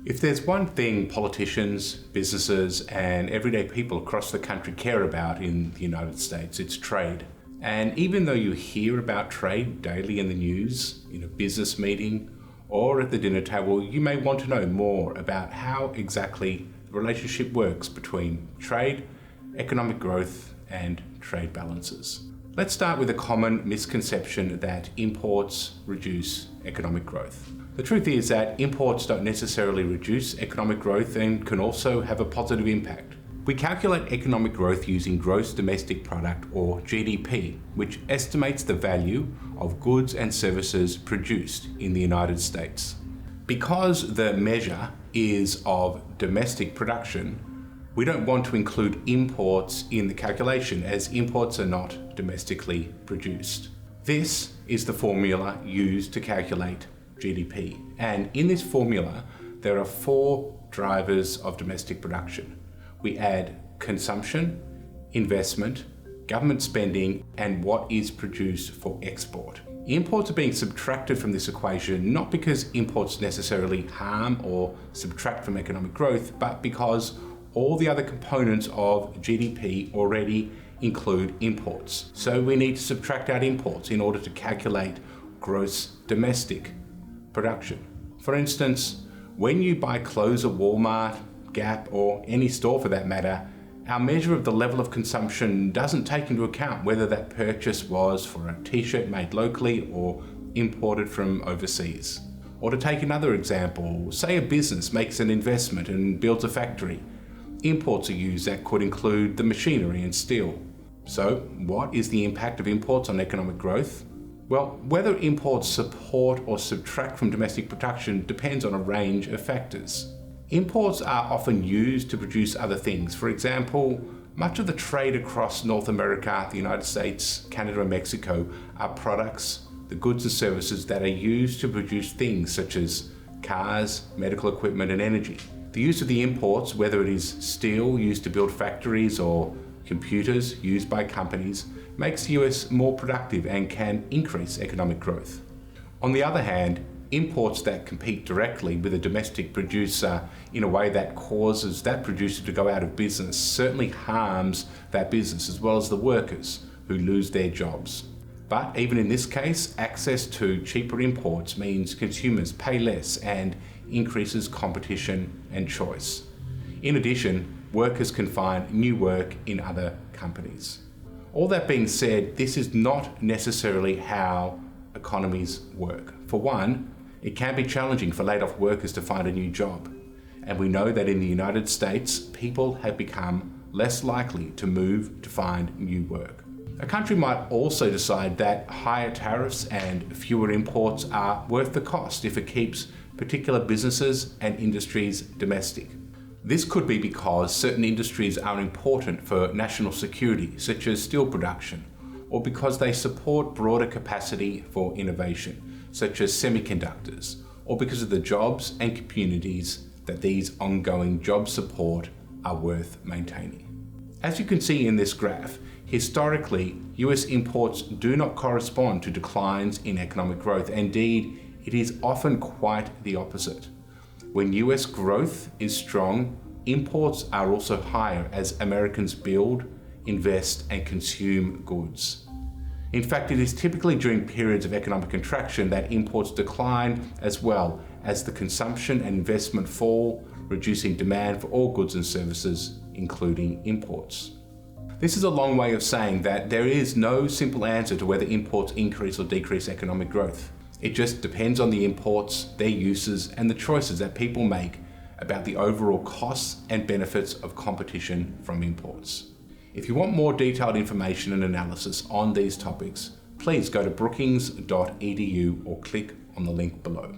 If there's one thing politicians, businesses, and everyday people across the country care about in the United States, it's trade. And even though you hear about trade daily in the news, in a business meeting, or at the dinner table, you may want to know more about how exactly the relationship works between trade, economic growth, and trade balances. Let's start with a common misconception that imports reduce economic growth. The truth is that imports don't necessarily reduce economic growth and can also have a positive impact. We calculate economic growth using gross domestic product, or GDP, which estimates the value of goods and services produced in the United States. Because the measure is of domestic production, we don't want to include imports in the calculation, as imports are not domestically produced. This is the formula used to calculate GDP. And in this formula, there are 4 drivers of domestic production. We add consumption, investment, government spending, and what is produced for export. Imports are being subtracted from this equation, not because imports necessarily harm or subtract from economic growth, but because all the other components of GDP already include imports. So we need to subtract out imports in order to calculate gross domestic production. For instance, when you buy clothes at Walmart, Gap, or any store for that matter, our measure of the level of consumption doesn't take into account whether that purchase was for a t-shirt made locally or imported from overseas. Or to take another example, say a business makes an investment and builds a factory. Imports are used that could include the machinery and steel. So, what is the impact of imports on economic growth? Well, whether imports support or subtract from domestic production depends on a range of factors. Imports are often used to produce other things. For example, much of the trade across North America, the United States, Canada, and Mexico are products, the goods and services that are used to produce things such as cars, medical equipment, and energy. The use of the imports, whether it is steel used to build factories or computers used by companies, makes the US more productive and can increase economic growth. On the other hand, imports that compete directly with a domestic producer in a way that causes that producer to go out of business certainly harms that business as well as the workers who lose their jobs. But even in this case, access to cheaper imports means consumers pay less and increases competition and choice. In addition, workers can find new work in other companies. All that being said, this is not necessarily how economies work. For one, it can be challenging for laid-off workers to find a new job. And we know that in the United States, people have become less likely to move to find new work. A country might also decide that higher tariffs and fewer imports are worth the cost if it keeps particular businesses and industries domestic. This could be because certain industries are important for national security, such as steel production, or because they support broader capacity for innovation, such as semiconductors, or because of the jobs and communities that these ongoing jobs support are worth maintaining. As you can see in this graph, historically, US imports do not correspond to declines in economic growth. Indeed, it is often quite the opposite. When US growth is strong, imports are also higher as Americans build, invest, and consume goods. In fact, it is typically during periods of economic contraction that imports decline as well as the consumption and investment fall, reducing demand for all goods and services, including imports. This is a long way of saying that there is no simple answer to whether imports increase or decrease economic growth. It just depends on the imports, their uses, and the choices that people make about the overall costs and benefits of competition from imports. If you want more detailed information and analysis on these topics, please go to brookings.edu or click on the link below.